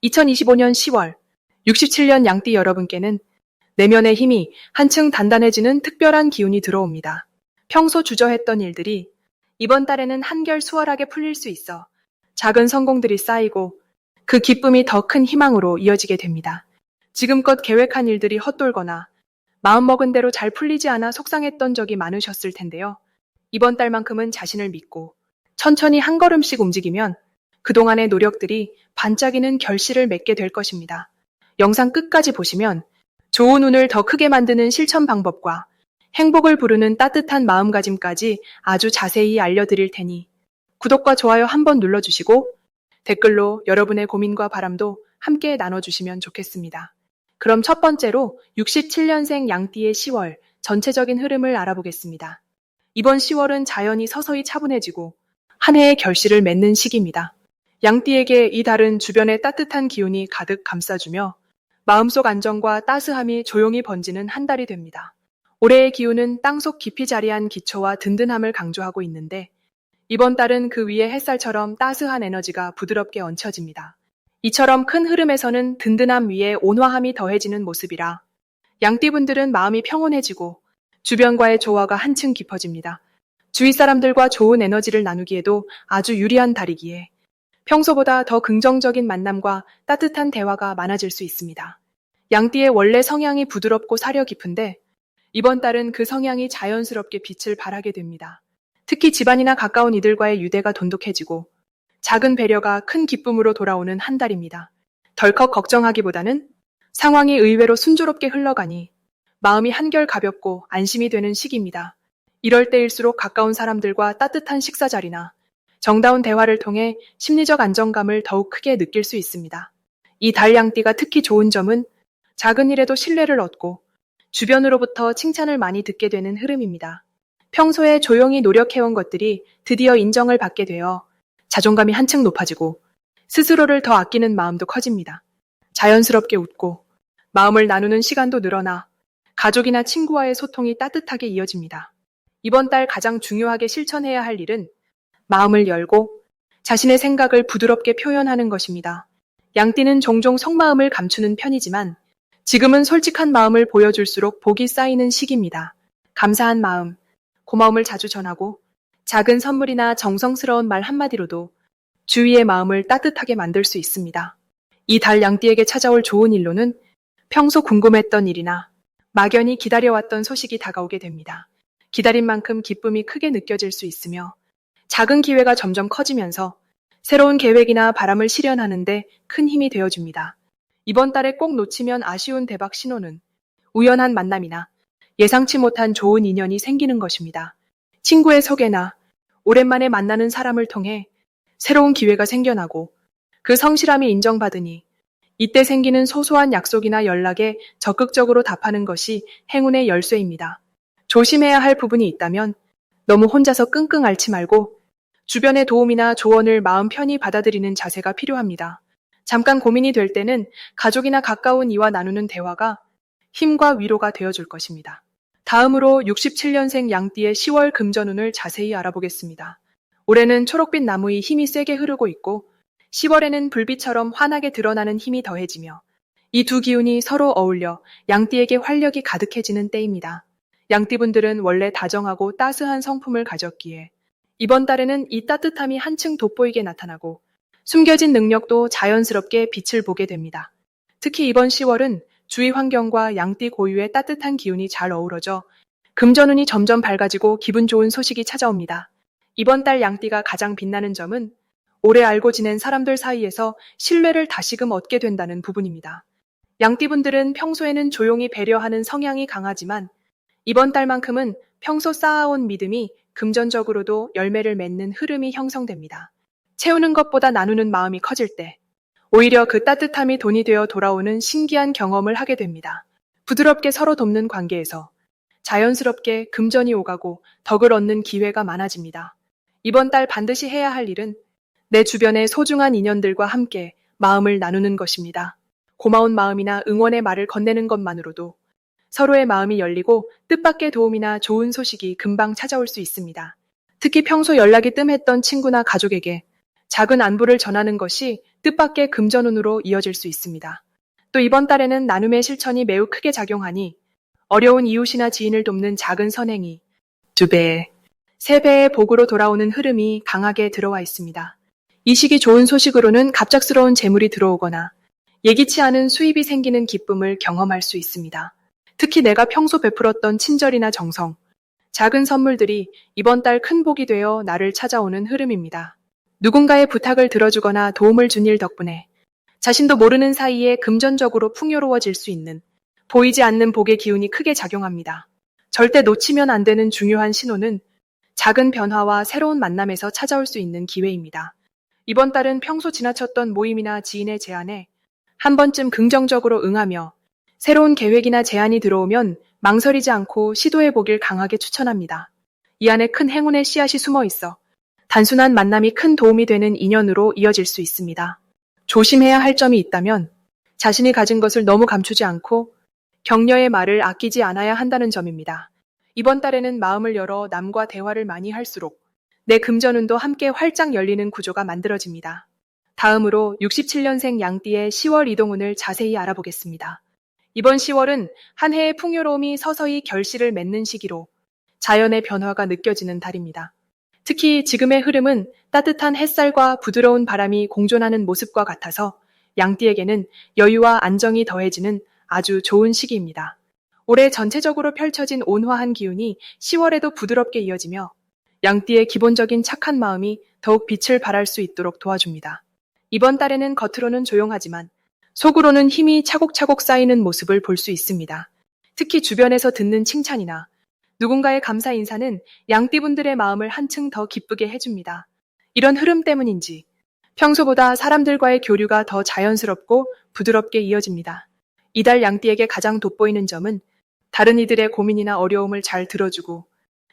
2025년 10월, 67년 양띠 여러분께는 내면의 힘이 한층 단단해지는 특별한 기운이 들어옵니다. 평소 주저했던 일들이 이번 달에는 한결 수월하게 풀릴 수 있어 작은 성공들이 쌓이고 그 기쁨이 더 큰 희망으로 이어지게 됩니다. 지금껏 계획한 일들이 헛돌거나 마음먹은 대로 잘 풀리지 않아 속상했던 적이 많으셨을 텐데요. 이번 달만큼은 자신을 믿고 천천히 한 걸음씩 움직이면 그동안의 노력들이 반짝이는 결실을 맺게 될 것입니다. 영상 끝까지 보시면 좋은 운을 더 크게 만드는 실천 방법과 행복을 부르는 따뜻한 마음가짐까지 아주 자세히 알려드릴 테니 구독과 좋아요 한번 눌러주시고 댓글로 여러분의 고민과 바람도 함께 나눠주시면 좋겠습니다. 그럼 첫 번째로 67년생 양띠의 10월 전체적인 흐름을 알아보겠습니다. 이번 10월은 자연이 서서히 차분해지고 한 해의 결실을 맺는 시기입니다. 양띠에게 이 달은 주변의 따뜻한 기운이 가득 감싸주며 마음속 안정과 따스함이 조용히 번지는 한 달이 됩니다. 올해의 기운은 땅속 깊이 자리한 기초와 든든함을 강조하고 있는데 이번 달은 그 위에 햇살처럼 따스한 에너지가 부드럽게 얹혀집니다. 이처럼 큰 흐름에서는 든든함 위에 온화함이 더해지는 모습이라 양띠분들은 마음이 평온해지고 주변과의 조화가 한층 깊어집니다. 주위 사람들과 좋은 에너지를 나누기에도 아주 유리한 달이기에 평소보다 더 긍정적인 만남과 따뜻한 대화가 많아질 수 있습니다. 양띠의 원래 성향이 부드럽고 사려 깊은데 이번 달은 그 성향이 자연스럽게 빛을 발하게 됩니다. 특히 집안이나 가까운 이들과의 유대가 돈독해지고 작은 배려가 큰 기쁨으로 돌아오는 한 달입니다. 덜컥 걱정하기보다는 상황이 의외로 순조롭게 흘러가니 마음이 한결 가볍고 안심이 되는 시기입니다. 이럴 때일수록 가까운 사람들과 따뜻한 식사 자리나 정다운 대화를 통해 심리적 안정감을 더욱 크게 느낄 수 있습니다. 이 달 양띠가 특히 좋은 점은 작은 일에도 신뢰를 얻고 주변으로부터 칭찬을 많이 듣게 되는 흐름입니다. 평소에 조용히 노력해온 것들이 드디어 인정을 받게 되어 자존감이 한층 높아지고 스스로를 더 아끼는 마음도 커집니다. 자연스럽게 웃고 마음을 나누는 시간도 늘어나 가족이나 친구와의 소통이 따뜻하게 이어집니다. 이번 달 가장 중요하게 실천해야 할 일은 마음을 열고 자신의 생각을 부드럽게 표현하는 것입니다. 양띠는 종종 속마음을 감추는 편이지만 지금은 솔직한 마음을 보여줄수록 복이 쌓이는 시기입니다. 감사한 마음, 고마움을 자주 전하고 작은 선물이나 정성스러운 말 한마디로도 주위의 마음을 따뜻하게 만들 수 있습니다. 이 달 양띠에게 찾아올 좋은 일로는 평소 궁금했던 일이나 막연히 기다려왔던 소식이 다가오게 됩니다. 기다린 만큼 기쁨이 크게 느껴질 수 있으며 작은 기회가 점점 커지면서 새로운 계획이나 바람을 실현하는데 큰 힘이 되어줍니다. 이번 달에 꼭 놓치면 아쉬운 대박 신호는 우연한 만남이나 예상치 못한 좋은 인연이 생기는 것입니다. 친구의 소개나 오랜만에 만나는 사람을 통해 새로운 기회가 생겨나고 그 성실함이 인정받으니 이때 생기는 소소한 약속이나 연락에 적극적으로 답하는 것이 행운의 열쇠입니다. 조심해야 할 부분이 있다면 너무 혼자서 끙끙 앓지 말고 주변의 도움이나 조언을 마음 편히 받아들이는 자세가 필요합니다. 잠깐 고민이 될 때는 가족이나 가까운 이와 나누는 대화가 힘과 위로가 되어줄 것입니다. 다음으로 67년생 양띠의 10월 금전운을 자세히 알아보겠습니다. 올해는 초록빛 나무의 힘이 세게 흐르고 있고 10월에는 불빛처럼 환하게 드러나는 힘이 더해지며 이 두 기운이 서로 어울려 양띠에게 활력이 가득해지는 때입니다. 양띠분들은 원래 다정하고 따스한 성품을 가졌기에 이번 달에는 이 따뜻함이 한층 돋보이게 나타나고 숨겨진 능력도 자연스럽게 빛을 보게 됩니다. 특히 이번 10월은 주위 환경과 양띠 고유의 따뜻한 기운이 잘 어우러져 금전운이 점점 밝아지고 기분 좋은 소식이 찾아옵니다. 이번 달 양띠가 가장 빛나는 점은 오래 알고 지낸 사람들 사이에서 신뢰를 다시금 얻게 된다는 부분입니다. 양띠분들은 평소에는 조용히 배려하는 성향이 강하지만 이번 달만큼은 평소 쌓아온 믿음이 금전적으로도 열매를 맺는 흐름이 형성됩니다. 채우는 것보다 나누는 마음이 커질 때 오히려 그 따뜻함이 돈이 되어 돌아오는 신기한 경험을 하게 됩니다. 부드럽게 서로 돕는 관계에서 자연스럽게 금전이 오가고 덕을 얻는 기회가 많아집니다. 이번 달 반드시 해야 할 일은 내 주변의 소중한 인연들과 함께 마음을 나누는 것입니다. 고마운 마음이나 응원의 말을 건네는 것만으로도 서로의 마음이 열리고 뜻밖의 도움이나 좋은 소식이 금방 찾아올 수 있습니다. 특히 평소 연락이 뜸했던 친구나 가족에게 작은 안부를 전하는 것이 뜻밖의 금전운으로 이어질 수 있습니다. 또 이번 달에는 나눔의 실천이 매우 크게 작용하니 어려운 이웃이나 지인을 돕는 작은 선행이 2배, 3배의 복으로 돌아오는 흐름이 강하게 들어와 있습니다. 이 시기 좋은 소식으로는 갑작스러운 재물이 들어오거나 예기치 않은 수입이 생기는 기쁨을 경험할 수 있습니다. 특히 내가 평소 베풀었던 친절이나 정성, 작은 선물들이 이번 달 큰 복이 되어 나를 찾아오는 흐름입니다. 누군가의 부탁을 들어주거나 도움을 준 일 덕분에 자신도 모르는 사이에 금전적으로 풍요로워질 수 있는 보이지 않는 복의 기운이 크게 작용합니다. 절대 놓치면 안 되는 중요한 신호는 작은 변화와 새로운 만남에서 찾아올 수 있는 기회입니다. 이번 달은 평소 지나쳤던 모임이나 지인의 제안에 한 번쯤 긍정적으로 응하며 새로운 계획이나 제안이 들어오면 망설이지 않고 시도해 보길 강하게 추천합니다. 이 안에 큰 행운의 씨앗이 숨어 있어 단순한 만남이 큰 도움이 되는 인연으로 이어질 수 있습니다. 조심해야 할 점이 있다면 자신이 가진 것을 너무 감추지 않고 격려의 말을 아끼지 않아야 한다는 점입니다. 이번 달에는 마음을 열어 남과 대화를 많이 할수록 내 금전운도 함께 활짝 열리는 구조가 만들어집니다. 다음으로 67년생 양띠의 10월 이동운을 자세히 알아보겠습니다. 이번 10월은 한 해의 풍요로움이 서서히 결실을 맺는 시기로 자연의 변화가 느껴지는 달입니다. 특히 지금의 흐름은 따뜻한 햇살과 부드러운 바람이 공존하는 모습과 같아서 양띠에게는 여유와 안정이 더해지는 아주 좋은 시기입니다. 올해 전체적으로 펼쳐진 온화한 기운이 10월에도 부드럽게 이어지며 양띠의 기본적인 착한 마음이 더욱 빛을 발할 수 있도록 도와줍니다. 이번 달에는 겉으로는 조용하지만 속으로는 힘이 차곡차곡 쌓이는 모습을 볼 수 있습니다. 특히 주변에서 듣는 칭찬이나 누군가의 감사 인사는 양띠분들의 마음을 한층 더 기쁘게 해줍니다. 이런 흐름 때문인지 평소보다 사람들과의 교류가 더 자연스럽고 부드럽게 이어집니다. 이달 양띠에게 가장 돋보이는 점은 다른 이들의 고민이나 어려움을 잘 들어주고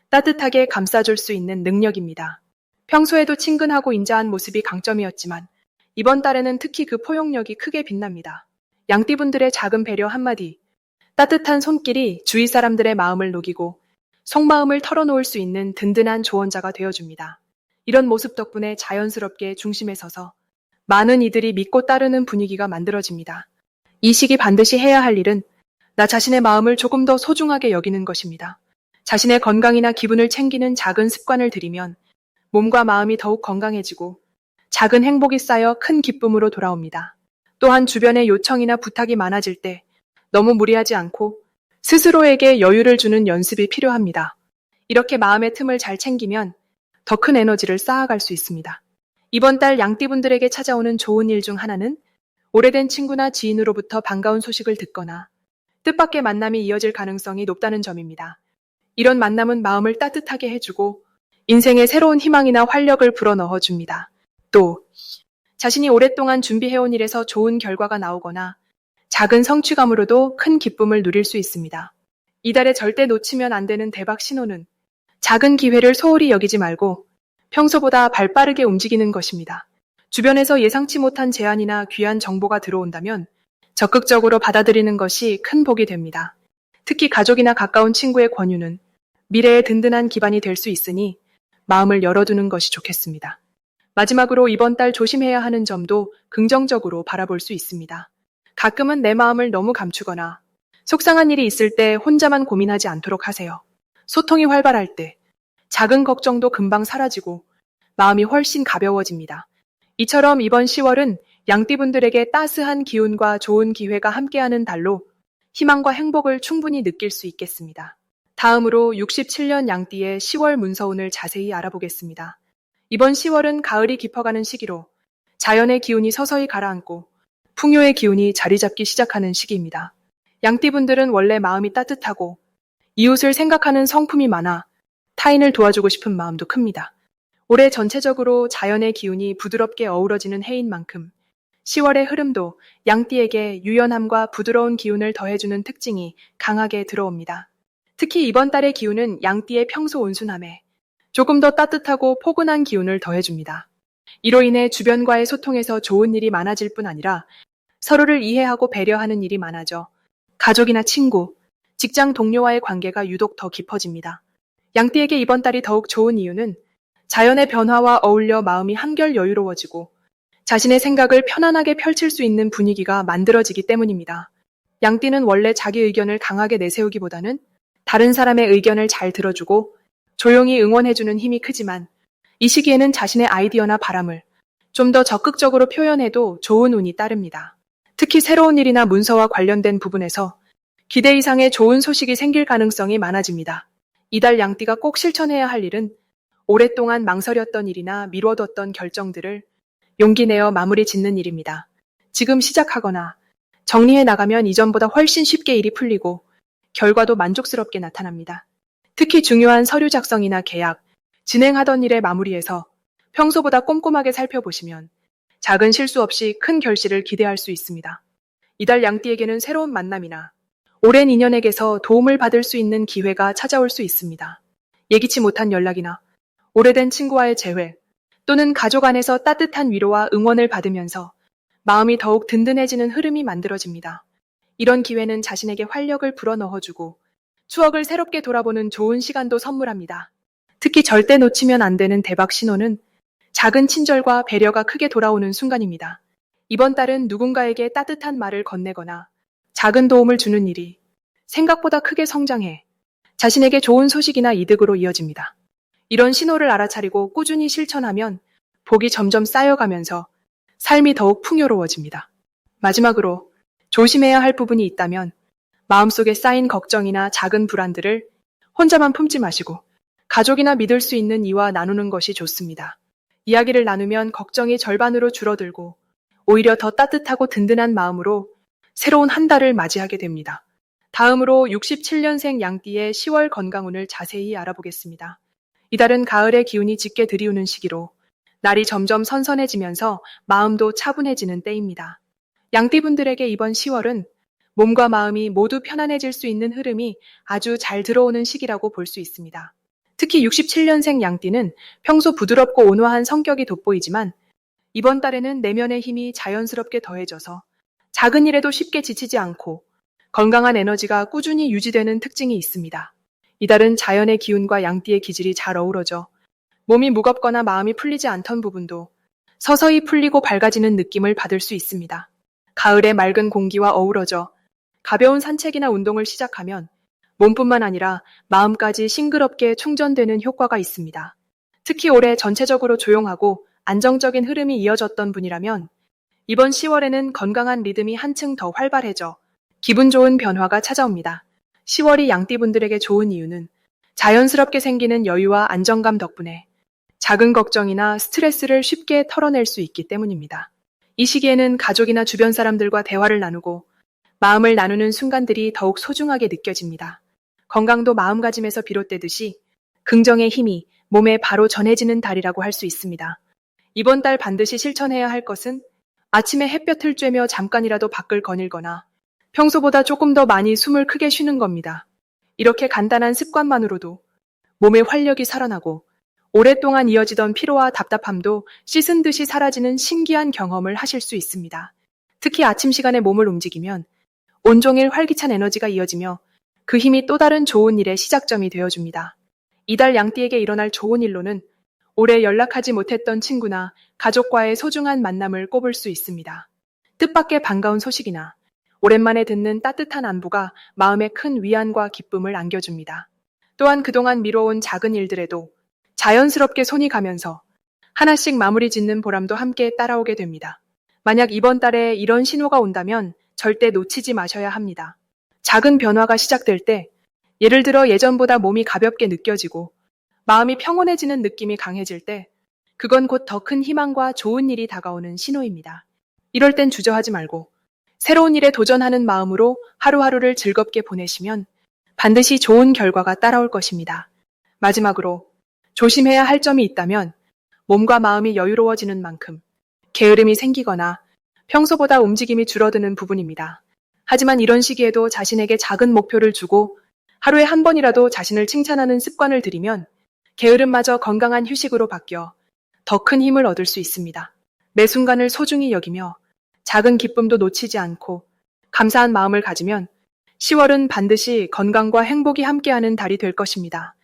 따뜻하게 감싸줄 수 있는 능력입니다. 평소에도 친근하고 인자한 모습이 강점이었지만 이번 달에는 특히 그 포용력이 크게 빛납니다. 양띠분들의 작은 배려 한마디, 따뜻한 손길이 주위 사람들의 마음을 녹이고 속마음을 털어놓을 수 있는 든든한 조언자가 되어줍니다. 이런 모습 덕분에 자연스럽게 중심에 서서 많은 이들이 믿고 따르는 분위기가 만들어집니다. 이 시기 반드시 해야 할 일은 나 자신의 마음을 조금 더 소중하게 여기는 것입니다. 자신의 건강이나 기분을 챙기는 작은 습관을 들이면 몸과 마음이 더욱 건강해지고 작은 행복이 쌓여 큰 기쁨으로 돌아옵니다. 또한 주변에 요청이나 부탁이 많아질 때 너무 무리하지 않고 스스로에게 여유를 주는 연습이 필요합니다. 이렇게 마음의 틈을 잘 챙기면 더 큰 에너지를 쌓아갈 수 있습니다. 이번 달 양띠분들에게 찾아오는 좋은 일 중 하나는 오래된 친구나 지인으로부터 반가운 소식을 듣거나 뜻밖의 만남이 이어질 가능성이 높다는 점입니다. 이런 만남은 마음을 따뜻하게 해주고 인생에 새로운 희망이나 활력을 불어넣어 줍니다. 또 자신이 오랫동안 준비해온 일에서 좋은 결과가 나오거나 작은 성취감으로도 큰 기쁨을 누릴 수 있습니다. 이달에 절대 놓치면 안 되는 대박 신호는 작은 기회를 소홀히 여기지 말고 평소보다 발빠르게 움직이는 것입니다. 주변에서 예상치 못한 제안이나 귀한 정보가 들어온다면 적극적으로 받아들이는 것이 큰 복이 됩니다. 특히 가족이나 가까운 친구의 권유는 미래의 든든한 기반이 될 수 있으니 마음을 열어두는 것이 좋겠습니다. 마지막으로 이번 달 조심해야 하는 점도 긍정적으로 바라볼 수 있습니다. 가끔은 내 마음을 너무 감추거나 속상한 일이 있을 때 혼자만 고민하지 않도록 하세요. 소통이 활발할 때 작은 걱정도 금방 사라지고 마음이 훨씬 가벼워집니다. 이처럼 이번 10월은 양띠분들에게 따스한 기운과 좋은 기회가 함께하는 달로 희망과 행복을 충분히 느낄 수 있겠습니다. 다음으로 67년 양띠의 10월 문서운을 자세히 알아보겠습니다. 이번 10월은 가을이 깊어가는 시기로 자연의 기운이 서서히 가라앉고 풍요의 기운이 자리 잡기 시작하는 시기입니다. 양띠분들은 원래 마음이 따뜻하고 이웃을 생각하는 성품이 많아 타인을 도와주고 싶은 마음도 큽니다. 올해 전체적으로 자연의 기운이 부드럽게 어우러지는 해인 만큼 10월의 흐름도 양띠에게 유연함과 부드러운 기운을 더해주는 특징이 강하게 들어옵니다. 특히 이번 달의 기운은 양띠의 평소 온순함에 조금 더 따뜻하고 포근한 기운을 더해줍니다. 이로 인해 주변과의 소통에서 좋은 일이 많아질 뿐 아니라 서로를 이해하고 배려하는 일이 많아져 가족이나 친구, 직장 동료와의 관계가 유독 더 깊어집니다. 양띠에게 이번 달이 더욱 좋은 이유는 자연의 변화와 어울려 마음이 한결 여유로워지고 자신의 생각을 편안하게 펼칠 수 있는 분위기가 만들어지기 때문입니다. 양띠는 원래 자기 의견을 강하게 내세우기보다는 다른 사람의 의견을 잘 들어주고 조용히 응원해주는 힘이 크지만 이 시기에는 자신의 아이디어나 바람을 좀 더 적극적으로 표현해도 좋은 운이 따릅니다. 특히 새로운 일이나 문서와 관련된 부분에서 기대 이상의 좋은 소식이 생길 가능성이 많아집니다. 이달 양띠가 꼭 실천해야 할 일은 오랫동안 망설였던 일이나 미뤄뒀던 결정들을 용기 내어 마무리 짓는 일입니다. 지금 시작하거나 정리해 나가면 이전보다 훨씬 쉽게 일이 풀리고 결과도 만족스럽게 나타납니다. 특히 중요한 서류 작성이나 계약, 진행하던 일의 마무리에서 평소보다 꼼꼼하게 살펴보시면 작은 실수 없이 큰 결실을 기대할 수 있습니다. 이달 양띠에게는 새로운 만남이나 오랜 인연에게서 도움을 받을 수 있는 기회가 찾아올 수 있습니다. 예기치 못한 연락이나 오래된 친구와의 재회 또는 가족 안에서 따뜻한 위로와 응원을 받으면서 마음이 더욱 든든해지는 흐름이 만들어집니다. 이런 기회는 자신에게 활력을 불어넣어주고 추억을 새롭게 돌아보는 좋은 시간도 선물합니다. 특히 절대 놓치면 안 되는 대박 신호는 작은 친절과 배려가 크게 돌아오는 순간입니다. 이번 달은 누군가에게 따뜻한 말을 건네거나 작은 도움을 주는 일이 생각보다 크게 성장해 자신에게 좋은 소식이나 이득으로 이어집니다. 이런 신호를 알아차리고 꾸준히 실천하면 복이 점점 쌓여가면서 삶이 더욱 풍요로워집니다. 마지막으로 조심해야 할 부분이 있다면 마음속에 쌓인 걱정이나 작은 불안들을 혼자만 품지 마시고 가족이나 믿을 수 있는 이와 나누는 것이 좋습니다. 이야기를 나누면 걱정이 절반으로 줄어들고 오히려 더 따뜻하고 든든한 마음으로 새로운 한 달을 맞이하게 됩니다. 다음으로 67년생 양띠의 10월 건강운을 자세히 알아보겠습니다. 이달은 가을의 기운이 짙게 들이우는 시기로 날이 점점 선선해지면서 마음도 차분해지는 때입니다. 양띠분들에게 이번 10월은 몸과 마음이 모두 편안해질 수 있는 흐름이 아주 잘 들어오는 시기라고 볼 수 있습니다. 특히 67년생 양띠는 평소 부드럽고 온화한 성격이 돋보이지만 이번 달에는 내면의 힘이 자연스럽게 더해져서 작은 일에도 쉽게 지치지 않고 건강한 에너지가 꾸준히 유지되는 특징이 있습니다. 이달은 자연의 기운과 양띠의 기질이 잘 어우러져 몸이 무겁거나 마음이 풀리지 않던 부분도 서서히 풀리고 밝아지는 느낌을 받을 수 있습니다. 가을의 맑은 공기와 어우러져 가벼운 산책이나 운동을 시작하면 몸뿐만 아니라 마음까지 싱그럽게 충전되는 효과가 있습니다. 특히 올해 전체적으로 조용하고 안정적인 흐름이 이어졌던 분이라면 이번 10월에는 건강한 리듬이 한층 더 활발해져 기분 좋은 변화가 찾아옵니다. 10월이 양띠분들에게 좋은 이유는 자연스럽게 생기는 여유와 안정감 덕분에 작은 걱정이나 스트레스를 쉽게 털어낼 수 있기 때문입니다. 이 시기에는 가족이나 주변 사람들과 대화를 나누고 마음을 나누는 순간들이 더욱 소중하게 느껴집니다. 건강도 마음가짐에서 비롯되듯이 긍정의 힘이 몸에 바로 전해지는 달이라고 할 수 있습니다. 이번 달 반드시 실천해야 할 것은 아침에 햇볕을 쬐며 잠깐이라도 밖을 거닐거나 평소보다 조금 더 많이 숨을 크게 쉬는 겁니다. 이렇게 간단한 습관만으로도 몸의 활력이 살아나고 오랫동안 이어지던 피로와 답답함도 씻은 듯이 사라지는 신기한 경험을 하실 수 있습니다. 특히 아침 시간에 몸을 움직이면 온종일 활기찬 에너지가 이어지며 그 힘이 또 다른 좋은 일의 시작점이 되어줍니다. 이달 양띠에게 일어날 좋은 일로는 오래 연락하지 못했던 친구나 가족과의 소중한 만남을 꼽을 수 있습니다. 뜻밖의 반가운 소식이나 오랜만에 듣는 따뜻한 안부가 마음에 큰 위안과 기쁨을 안겨줍니다. 또한 그동안 미뤄온 작은 일들에도 자연스럽게 손이 가면서 하나씩 마무리 짓는 보람도 함께 따라오게 됩니다. 만약 이번 달에 이런 신호가 온다면 절대 놓치지 마셔야 합니다. 작은 변화가 시작될 때, 예를 들어 예전보다 몸이 가볍게 느껴지고 마음이 평온해지는 느낌이 강해질 때, 그건 곧 더 큰 희망과 좋은 일이 다가오는 신호입니다. 이럴 땐 주저하지 말고 새로운 일에 도전하는 마음으로 하루하루를 즐겁게 보내시면 반드시 좋은 결과가 따라올 것입니다. 마지막으로 조심해야 할 점이 있다면 몸과 마음이 여유로워지는 만큼 게으름이 생기거나 평소보다 움직임이 줄어드는 부분입니다. 하지만 이런 시기에도 자신에게 작은 목표를 주고 하루에 한 번이라도 자신을 칭찬하는 습관을 들이면 게으름마저 건강한 휴식으로 바뀌어 더 큰 힘을 얻을 수 있습니다. 매 순간을 소중히 여기며 작은 기쁨도 놓치지 않고 감사한 마음을 가지면 10월은 반드시 건강과 행복이 함께하는 달이 될 것입니다.